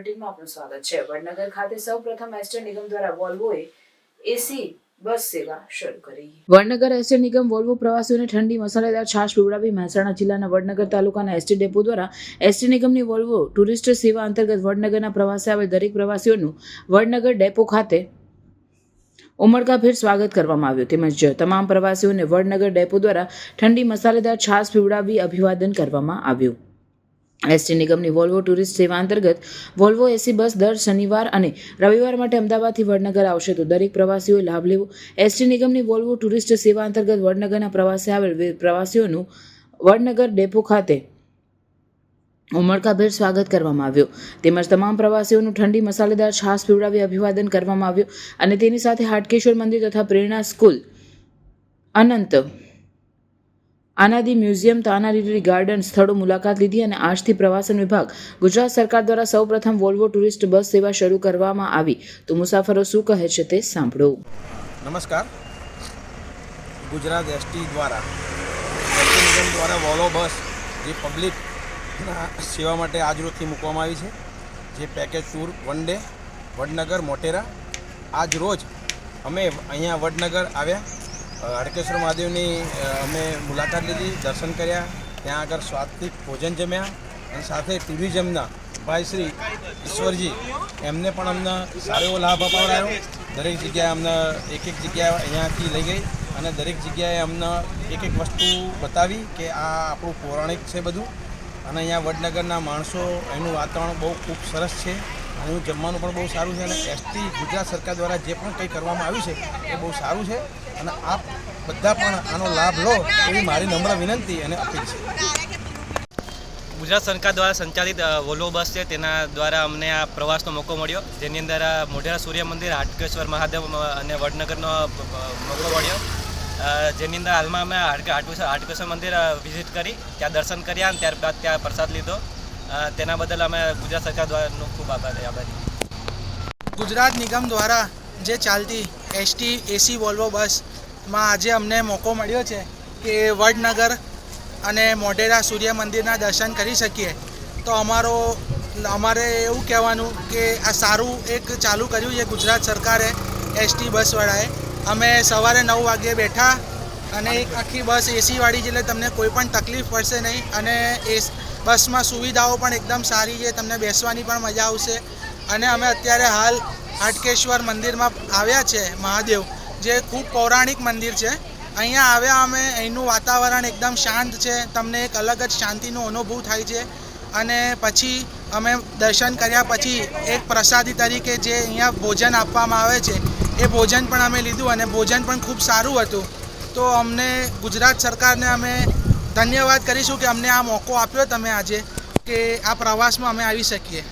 બુલેટિનમાં આપનું સ્વાગત છે। વડનગર ખાતે સૌપ્રથમ એસ્ટર નિગમ દ્વારા વોલ્વોએ એસી બસ સેવા શરૂ કરી। વડનગર એસ્ટર નિગમ વોલ્વો પ્રવાસીઓને ઠંડી મસાલેદાર છાશ પીવડાવી। મહેસાણા જિલ્લાના વડનગર તાલુકાના એસટી ડેપો દ્વારા એસટી નિગમની વોલ્વો ટુરિસ્ટ સેવા અંતર્ગત વડનગરના પ્રવાસે આવેલ દરેક પ્રવાસીઓનું વડનગર ડેપો ખાતે ઉમળકાભેર સ્વાગત કરવામાં આવ્યું। તેમજ તમામ પ્રવાસીઓને વડનગર ડેપો દ્વારા ઠંડી મસાલેદાર છાશ પીવડાવી અભિવાદન કરવામાં આવ્યું। એસટી નિગમની વોલ્વો ટુરિસ્ટ સેવા અંતર્ગત વોલ્વો એસી બસ દર શનિવાર અને રવિવાર માટે અમદાવાદથી વડનગર આવશે, તો દરેક પ્રવાસીઓએ લાભ લેવો। એસટી નિગમની વોલ્વો ટુરિસ્ટ સેવા અંતર્ગત વડનગરના પ્રવાસે આવેલ પ્રવાસીઓનું વડનગર ડેપો ખાતે ઉમળકાભેર સ્વાગત કરવામાં આવ્યું। તેમજ તમામ પ્રવાસીઓનું ઠંડી મસાલેદાર છાશ પીવડાવી અભિવાદન કરવામાં આવ્યું અને તેની સાથે હાટકેશ્વર મંદિર તથા પ્રેરણા સ્કૂલ, અનંત આનાદી મ્યુઝિયમ, તાનારીરી ગાર્ડન સ્થળો મુલાકાત લીધી અને આજથી પ્રવાસન વિભાગ ગુજરાત સરકાર દ્વારા સૌપ્રથમ વોલ્વો ટુરિસ્ટ બસ સેવા શરૂ કરવામાં આવી। તો મુસાફરો શું કહે છે તે સાંભળો। નમસ્કાર। ગુજરાત એસટી દ્વારા એસટી નિગમ દ્વારા વોલ્વો બસ જે પબ્લિકના સેવા માટે આજરોજથી મૂકવામાં આવી છે, જે package tour one day Vadnagar Motera. આજ રોજ અમે અહીંયા વડનગર આવ્યા, હાટકેશ્વર મહાદેવની અમે મુલાકાત લીધી, દર્શન કર્યા, ત્યાં આગળ સ્વાદિક ભોજન જમ્યા અને સાથે ટુરિઝમના ભાઈ શ્રી ઈશ્વરજી એમને પણ અમને સારો એવો લાભ અપાવડાયો। દરેક જગ્યાએ અમને એક જગ્યાએ અહીંયાથી લઈ ગઈ અને દરેક જગ્યાએ અમને એક વસ્તુ બતાવી કે આ આપણું પૌરાણિક છે બધું, અને અહીંયા વડનગરના માણસો, એનું વાતાવરણ બહુ ખૂબ સરસ છે અને એનું જમવાનું પણ બહુ સારું છે અને એસટી ગુજરાત સરકાર દ્વારા જે પણ કંઈ કરવામાં આવ્યું છે એ બહુ સારું છે અને આપ બધા પણ આનો લાભ લો એવી મારી નમ્ર વિનંતી અને અપીલ છે। ગુજરાત સરકાર દ્વારા સંચાલિત વોલ્વો બસ છે, તેના દ્વારા અમને આ પ્રવાસનો મોકો મળ્યો, જેની અંદર મોઢેરા સૂર્ય મંદિર, હાટકેશ્વર મહાદેવ અને વડનગરનો મોકો મળ્યો, જેની અંદર હાલમાં અમે હાટકેશ્વર મંદિર વિઝિટ કરી, ત્યાં દર્શન કર્યા અને ત્યારબાદ ત્યાં પ્રસાદ લીધો। તેના બદલ અમે ગુજરાત સરકાર દ્વારાનો ખૂબ આભારી। ગુજરાત નિગમ દ્વારા જે ચાલતી એસટી એસી વોલ્વો બસમાં આજે અમને મોકો મળ્યો છે કે વડનગર અને મોઢેરા સૂર્ય મંદિરના દર્શન કરી શકીએ, તો અમારે એવું કહેવાનું કે આ સારું એક ચાલુ કર્યું છે ગુજરાત સરકારે, એસટી બસવાળાએ। અમે સવારે 9 વાગ્યે બેઠા અને એક આખી બસ એસીવાળી છે, એટલે તમને કોઈ પણ તકલીફ પડશે નહીં અને બસમાં સુવિધાઓ પણ એકદમ સારી છે, તમને બેસવાની પણ મજા આવશે। અને અમે અત્યારે હાલ હાટકેશ્વર મંદિરમાં આવ્યા છે મહાદેવ, જે ખૂબ પૌરાણિક મંદિર છે। અહીંયા આવ્યા અમે, અહીંનું વાતાવરણ એકદમ શાંત છે, તમને એક અલગ જ શાંતિનો અનુભવ થાય છે। અને પછી અમે દર્શન કર્યા પછી એક પ્રસાદી તરીકે જે અહીંયા ભોજન આપવામાં આવે છે એ ભોજન પણ અમે લીધું અને ભોજન પણ ખૂબ સારું હતું। તો અમને ગુજરાત સરકારને અમે ધન્યવાદ કરીશું કે અમને આ મોકો આપ્યો તમે આજે કે આ પ્રવાસમાં અમે આવી શકીએ।